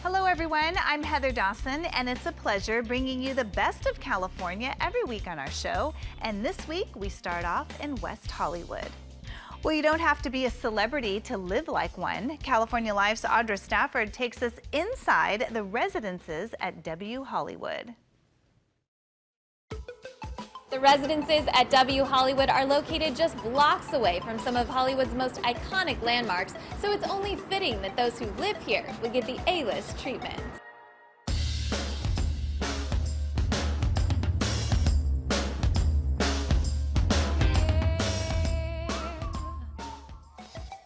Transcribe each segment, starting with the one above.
Hello everyone, I'm Heather Dawson, and it's a pleasure bringing you the best of California every week on our show. And this week we start off in West Hollywood. Well, you don't have to be a celebrity to live like one. California Life's Audra Stafford takes us inside the residences at W Hollywood. The residences at W Hollywood are located just blocks away from some of Hollywood's most iconic landmarks, so it's only fitting that those who live here would get the A-list treatment.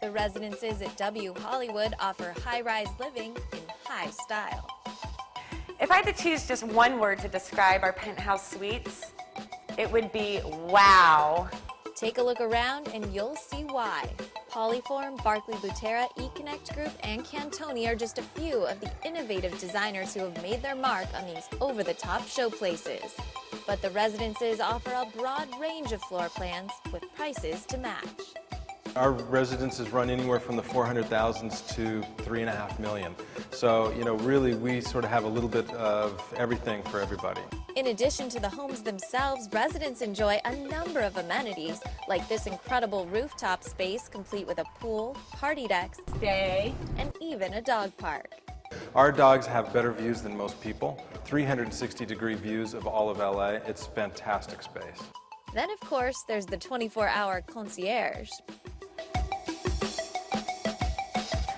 The residences at W Hollywood offer high-rise living in high style. If I had to choose just one word to describe our penthouse suites, it would be wow. Take a look around and you'll see why. Polyform, Barclay Butera, eConnect Group, and Cantoni are just a few of the innovative designers who have made their mark on these over-the-top showplaces. But the residences offer a broad range of floor plans with prices to match. Our residences run anywhere from the 400,000s to $3.5 million. So, really we sort of have a little bit of everything for everybody. In addition to the homes themselves, residents enjoy a number of amenities, like this incredible rooftop space complete with a pool, party decks, and even a dog park. Our dogs have better views than most people. 360-degree views of all of LA. It's fantastic space. Then, of course, there's the 24-hour concierge.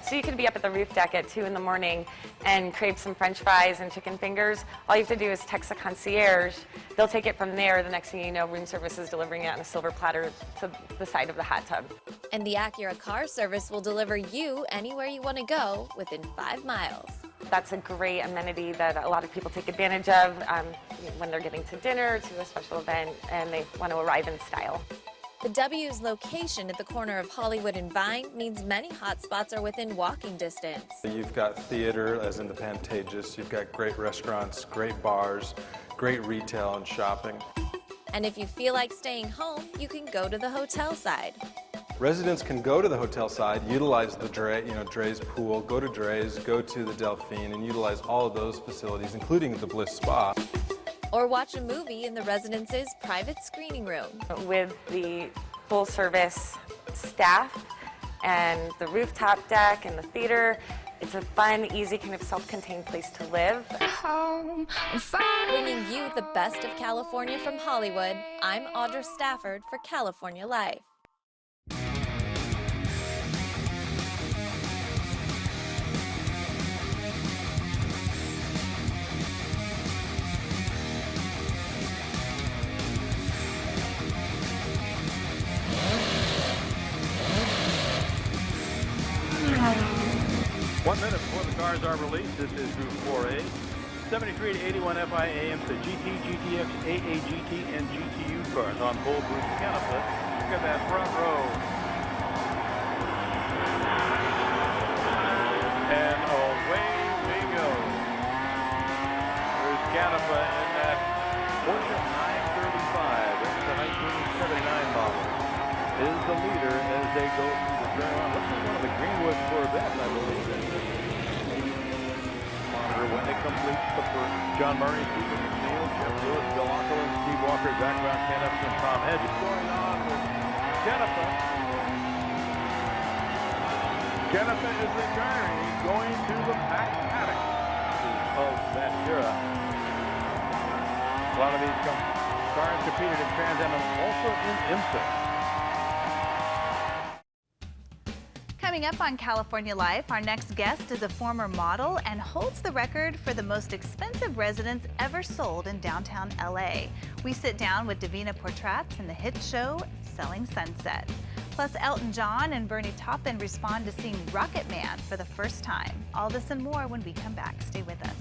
So you could be up at the roof deck at 2 in the morning and crave some French fries and chicken fingers. All you have to do is text a concierge. They'll take it from there. The next thing you know, room service is delivering it on a silver platter to the side of the hot tub. And the Acura car service will deliver you anywhere you want to go within 5 miles. That's a great amenity that a lot of people take advantage of when they're getting to dinner, to a special event, and they want to arrive in style. The W's location at the corner of Hollywood and Vine means many hotspots are within walking distance. You've got theater, as in the Pantages. You've got great restaurants, great bars, great retail and shopping. And if you feel like staying home, you can go to the hotel side. Residents can go to the hotel side, utilize the Dre's pool, go to Dre's, go to the Delphine, and utilize all of those facilities, including the Bliss Spa. Or watch a movie in the residence's private screening room. With the full-service staff and the rooftop deck and the theater, it's a fun, easy, kind of self-contained place to live. Bringing you the best of California from Hollywood, I'm Audra Stafford for California Life. One minute before the cars are released, this is Route 4A. 73 to 81 FIAMs to GT, GTX, AAGT, and GTU cars on pole Bruce Canapa. Look at that front row. And away we go. Bruce Canapa in that Porsche 935. That's the 1979 model. Is the leader as they go through the turnaround. Looks like one of the Greenwood Corvettes, I believe. Monitor when it completes the first. John Murray, Stephen McNeil, Jeff Lewis, Bill Ockerland, Steve Walker, Zach Brown, Ken Upton, and Tom Hedge. What's going on with Jennifer? Jennifer is retiring, going to the back paddock of Ventura. A lot of these cars competed in Trans Am and also in IMSA. Coming up on California Life, our next guest is a former model and holds the record for the most expensive residence ever sold in downtown LA. We sit down with Davina Portratz in the hit show Selling Sunset. Plus, Elton John and Bernie Taupin respond to seeing Rocket Man for the first time. All this and more when we come back. Stay with us.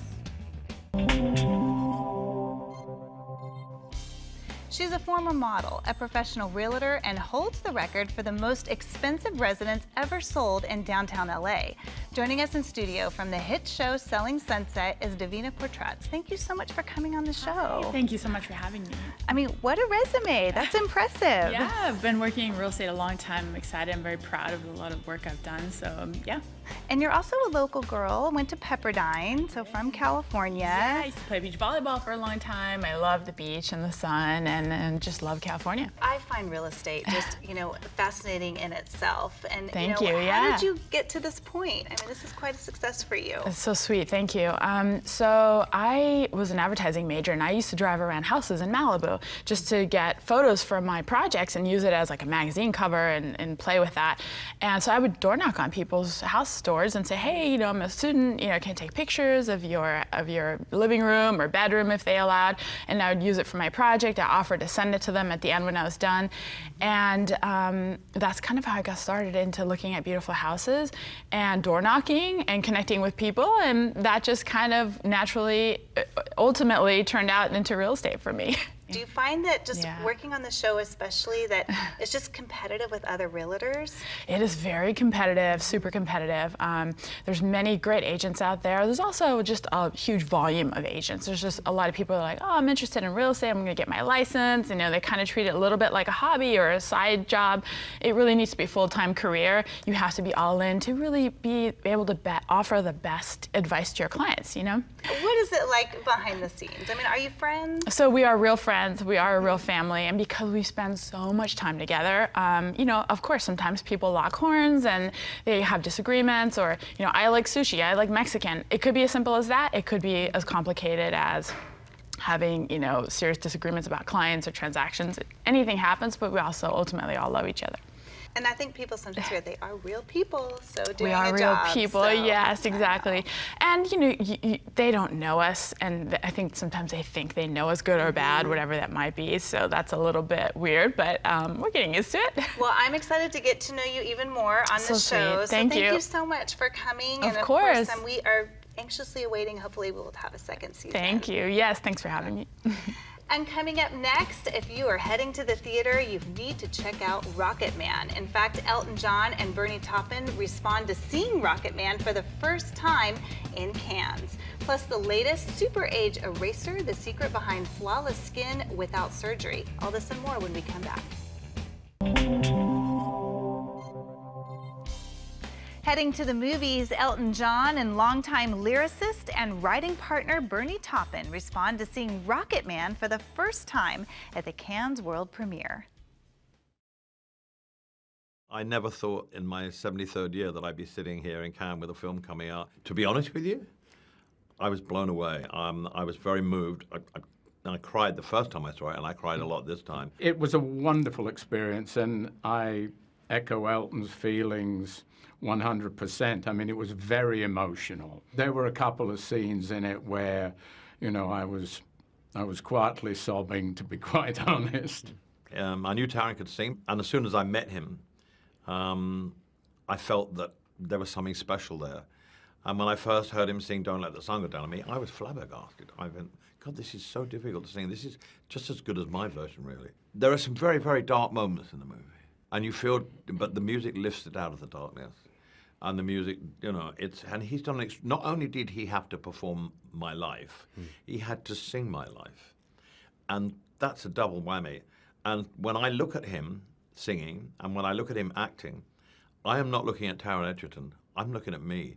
She's a former model, a professional realtor, and holds the record for the most expensive residence ever sold in downtown LA. Joining us in studio from the hit show Selling Sunset is Davina Portratz. Thank you so much for coming on the show. Hi, thank you so much for having me. I mean, what a resume. That's impressive. Yeah, I've been working in real estate a long time. I'm excited. I'm very proud of a lot of work I've done. So, yeah. And you're also a local girl, went to Pepperdine, so from California. Yeah, I used to play beach volleyball for a long time. I love the beach and the sun and just love California. I find real estate just, fascinating in itself. And Thank you, how yeah. did you get to this point? I mean, this is quite a success for you. It's so sweet, thank you. So I was an advertising major, and I used to drive around houses in Malibu just to get photos for my projects and use it as like a magazine cover and play with that. And so I would door knock on people's house doors and say, hey, I'm a student, can I take pictures of your living room or bedroom if they allowed? And I would use it for my project. I offered to send it to them at the end when I was done. And that's kind of how I got started into looking at beautiful houses and door knocking and connecting with people. And that just kind of naturally, ultimately turned out into real estate for me. Do you find that just working on the show especially that it's just competitive with other realtors? It is very competitive, super competitive. There's many great agents out there. There's also just a huge volume of agents. There's just a lot of people that are like, oh, I'm interested in real estate, I'm gonna get my license. They kind of treat it a little bit like a hobby or a side job. It really needs to be a full-time career. You have to be all in to really be able to offer the best advice to your clients, What is it like behind the scenes? I mean, are you friends? So we are real friends. We are a real family, and because we spend so much time together, of course, sometimes people lock horns and they have disagreements, or, I like sushi, I like Mexican. It could be as simple as that. It could be as complicated as having, serious disagreements about clients or transactions. Anything happens, but we also ultimately all love each other. And I think people sometimes hear they are real people, so doing we are a real job, people, so. yes, exactly. And they don't know us, and I think sometimes they think they know us good or bad, whatever that might be. So that's a little bit weird, but we're getting used to it. Well, I'm excited to get to know you even more on the show. Sweet. Thank you. Thank you so much for coming. Of and course. And we are anxiously awaiting. Hopefully, we'll have a second season. Thank you. Yes, thanks for having me. And coming up next, if you are heading to the theater, you need to check out Rocket Man. In fact, Elton John and Bernie Taupin respond to seeing Rocket Man for the first time in Cannes. Plus the latest Super Age Eraser, the secret behind flawless skin without surgery. All this and more when we come back. Heading to the movies, Elton John and longtime lyricist and writing partner Bernie Taupin respond to seeing Rocket Man for the first time at the Cannes World Premiere. I never thought in my 73rd year that I'd be sitting here in Cannes with a film coming out. To be honest with you, I was blown away. I was very moved. I cried the first time I saw it, and I cried a lot this time. It was a wonderful experience, and I echo Elton's feelings 100%. I mean, it was very emotional. There were a couple of scenes in it where, I was quietly sobbing, to be quite honest. I knew Taron could sing, and as soon as I met him, I felt that there was something special there. And when I first heard him sing Don't Let the Sun Go Down on Me, I was flabbergasted. I went, God, this is so difficult to sing. This is just as good as my version, really. There are some very, very dark moments in the movie. And you feel, but the music lifts it out of the darkness. And the music, and he's done, not only did he have to perform my life, he had to sing my life. And that's a double whammy. And when I look at him singing, and when I look at him acting, I am not looking at Taron Egerton, I'm looking at me.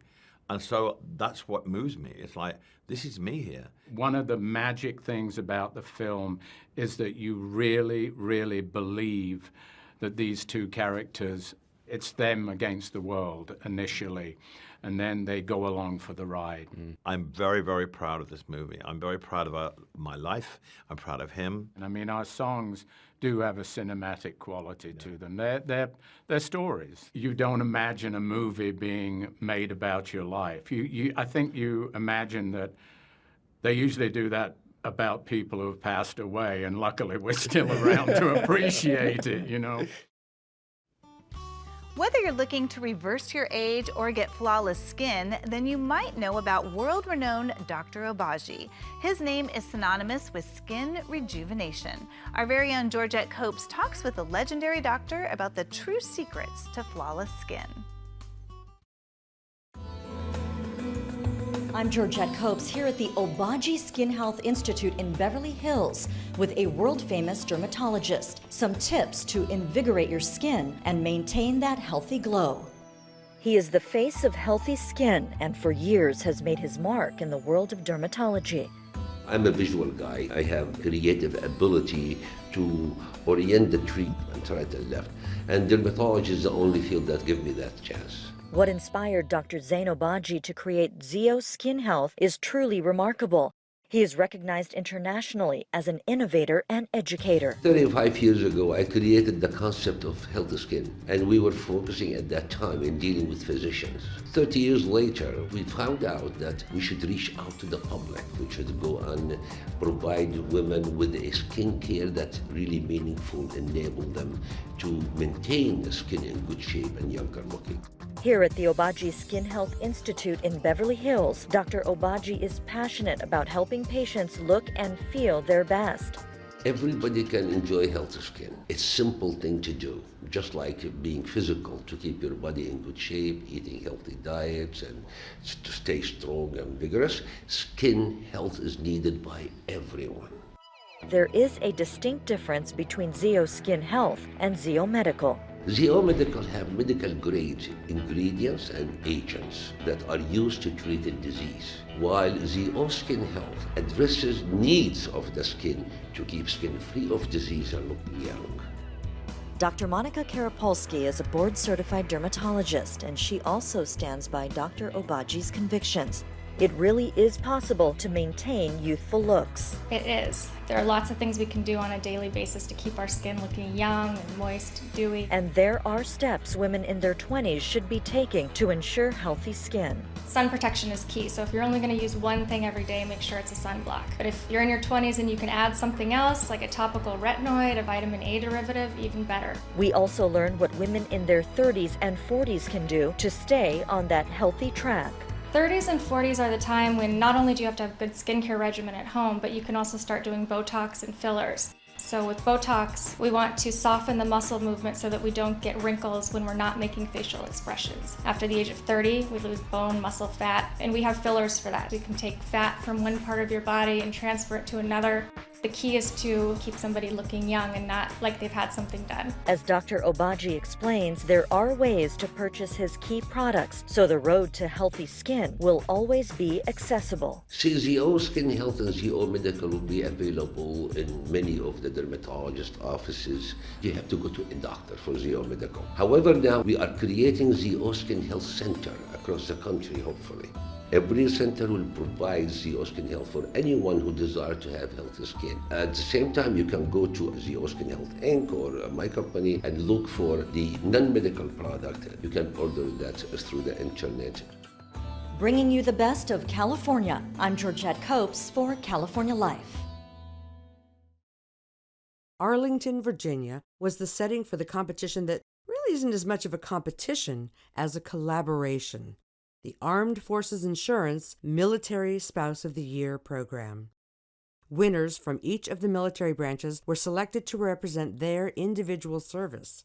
And so that's what moves me. It's like, this is me here. One of the magic things about the film is that you really, really believe that these two characters, it's them against the world initially, and then they go along for the ride. I'm very, very proud of this movie. I'm very proud of my life. I'm proud of him. And I mean, our songs do have a cinematic quality to them. They're stories. You don't imagine a movie being made about your life. I think you imagine that they usually do that about people who have passed away, and luckily we're still around to appreciate it, Whether you're looking to reverse your age or get flawless skin, then you might know about world-renowned Dr. Obagi. His name is synonymous with skin rejuvenation. Our very own Georgette Copes talks with the legendary doctor about the true secrets to flawless skin. I'm Georgette Copes here at the Obagi Skin Health Institute in Beverly Hills with a world-famous dermatologist. Some tips to invigorate your skin and maintain that healthy glow. He is the face of healthy skin and for years has made his mark in the world of dermatology. I'm a visual guy. I have creative ability to orient the treatment right and left. And dermatology is the only field that gives me that chance. What inspired Dr. Zain Obaji to create Zio Skin Health is truly remarkable. He is recognized internationally as an innovator and educator. 35 years ago, I created the concept of healthy skin, and we were focusing at that time in dealing with physicians. 30 years later, we found out that we should reach out to the public. We should go and provide women with a skin care that's really meaningful, enable them to maintain the skin in good shape and younger looking. Here at the Obaji Skin Health Institute in Beverly Hills, Dr. Obaji is passionate about helping patients look and feel their best. Everybody can enjoy healthy skin. It's a simple thing to do, just like being physical, to keep your body in good shape, eating healthy diets, and to stay strong and vigorous. Skin health is needed by everyone. There is a distinct difference between Zio Skin Health and Zio Medical. Zio Medical have medical grade ingredients and agents that are used to treat a disease, while Zio Skin Health addresses needs of the skin to keep skin free of disease and look young. Dr. Monica Karapolsky is a board-certified dermatologist, and she also stands by Dr. Obaji's convictions. It really is possible to maintain youthful looks. It is. There are lots of things we can do on a daily basis to keep our skin looking young and moist, dewy. And there are steps women in their 20s should be taking to ensure healthy skin. Sun protection is key, so if you're only going to use one thing every day, make sure it's a sunblock. But if you're in your 20s and you can add something else, like a topical retinoid, a vitamin A derivative, even better. We also learn what women in their 30s and 40s can do to stay on that healthy track. 30s and 40s are the time when not only do you have to have a good skincare regimen at home, but you can also start doing Botox and fillers. So with Botox, we want to soften the muscle movement so that we don't get wrinkles when we're not making facial expressions. After the age of 30, we lose bone, muscle, fat, and we have fillers for that. We can take fat from one part of your body and transfer it to another. The key is to keep somebody looking young and not like they've had something done. As Dr. Obaji explains, there are ways to purchase his key products, so the road to healthy skin will always be accessible. Zio Skin Health and Zio Medical will be available in many of the dermatologist offices. You have to go to a doctor for Zio Medical. However, now we are creating Zio Skin Health Center across the country, hopefully. Every center will provide Zio Skin Health for anyone who desires to have healthy skin. At the same time, you can go to Zio Skin Health Inc. or my company and look for the non-medical product. You can order that through the internet. Bringing you the best of California, I'm Georgette Copes for California Life. Arlington, Virginia was the setting for the competition that really isn't as much of a competition as a collaboration. The Armed Forces Insurance Military Spouse of the Year program. Winners from each of the military branches were selected to represent their individual service.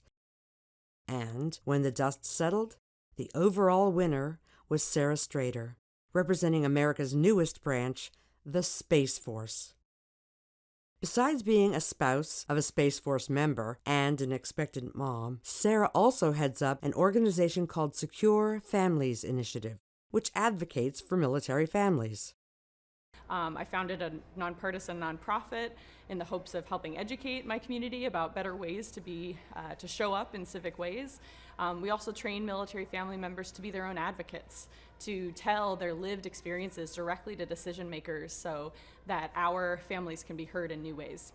And when the dust settled, the overall winner was Sarah Strader, representing America's newest branch, the Space Force. Besides being a spouse of a Space Force member and an expectant mom, Sarah also heads up an organization called Secure Families Initiative, which advocates for military families. I founded a nonpartisan nonprofit in the hopes of helping educate my community about better ways to show up in civic ways. We also train military family members to be their own advocates, to tell their lived experiences directly to decision makers so that our families can be heard in new ways.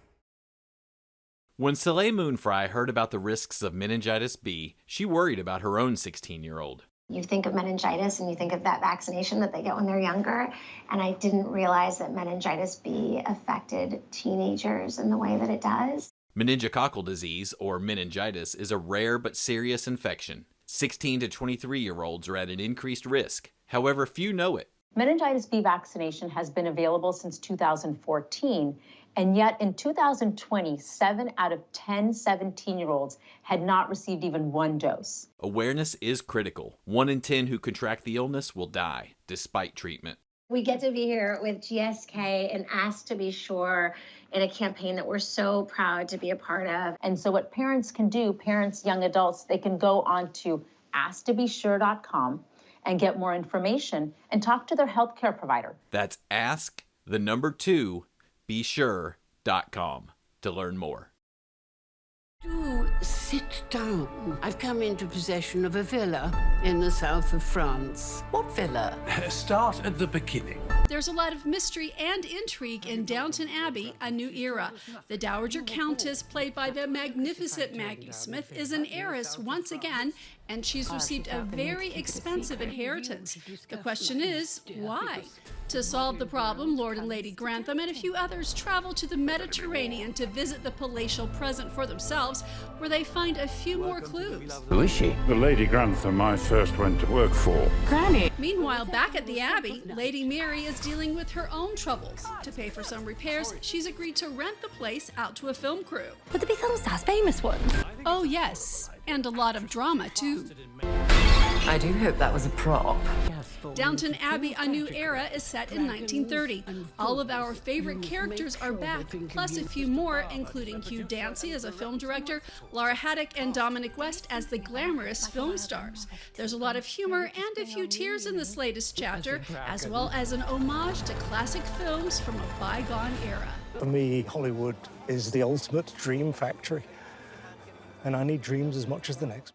When Soleil Moonfry heard about the risks of meningitis B, she worried about her own 16-year-old. You think of meningitis and you think of that vaccination that they get when they're younger, and I didn't realize that meningitis B affected teenagers in the way that it does. Meningococcal disease, or meningitis, is a rare but serious infection. 16 to 23-year-olds are at an increased risk. However, few know it. Meningitis B vaccination has been available since 2014, and yet in 2020, 7 out of 10 17-year-olds had not received even one dose. Awareness is critical. 1 in 10 who contract the illness will die, despite treatment. We get to be here with GSK and asked to be sure in a campaign that we're so proud to be a part of. And so what parents can do, parents, young adults, they can go on to asktobesure.com and get more information and talk to their healthcare provider. That's ask2besure.com to learn more. Do sit down. I've come into possession of a villa in the south of France. What villa? Start at the beginning. There's a lot of mystery and intrigue in Downton Abbey, A New Era. The Dowager Countess, played by the magnificent Maggie Smith, is an heiress once again, and she's received a very expensive inheritance. The question is, why? To solve the problem, Lord and Lady Grantham and a few others travel to the Mediterranean to visit the palatial present for themselves, where they find a few more clues. Who is she? The Lady Grantham I first went to work for. Granny. Meanwhile, back at the Abbey, Lady Mary is dealing with her own troubles. To pay for some repairs, she's agreed to rent the place out to a film crew. Would there be film stars, famous ones? Oh yes, and a lot of drama too. I do hope that was a prop. Downton Abbey, A New Era is set in 1930. All of our favorite characters are back, plus a few more, including Hugh Dancy as a film director, Laura Haddock and Dominic West as the glamorous film stars. There's a lot of humor and a few tears in this latest chapter, as well as an homage to classic films from a bygone era. For me, Hollywood is the ultimate dream factory, and I need dreams as much as the next.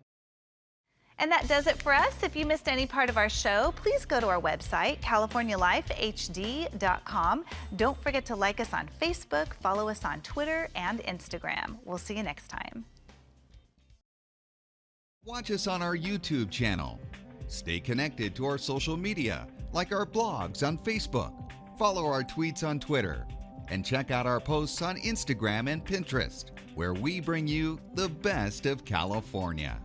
And that does it for us. If you missed any part of our show, please go to our website, californialifehd.com. Don't forget to like us on Facebook, follow us on Twitter and Instagram. We'll see you next time. Watch us on our YouTube channel. Stay connected to our social media, like our blogs on Facebook. Follow our tweets on Twitter. And check out our posts on Instagram and Pinterest, where we bring you the best of California.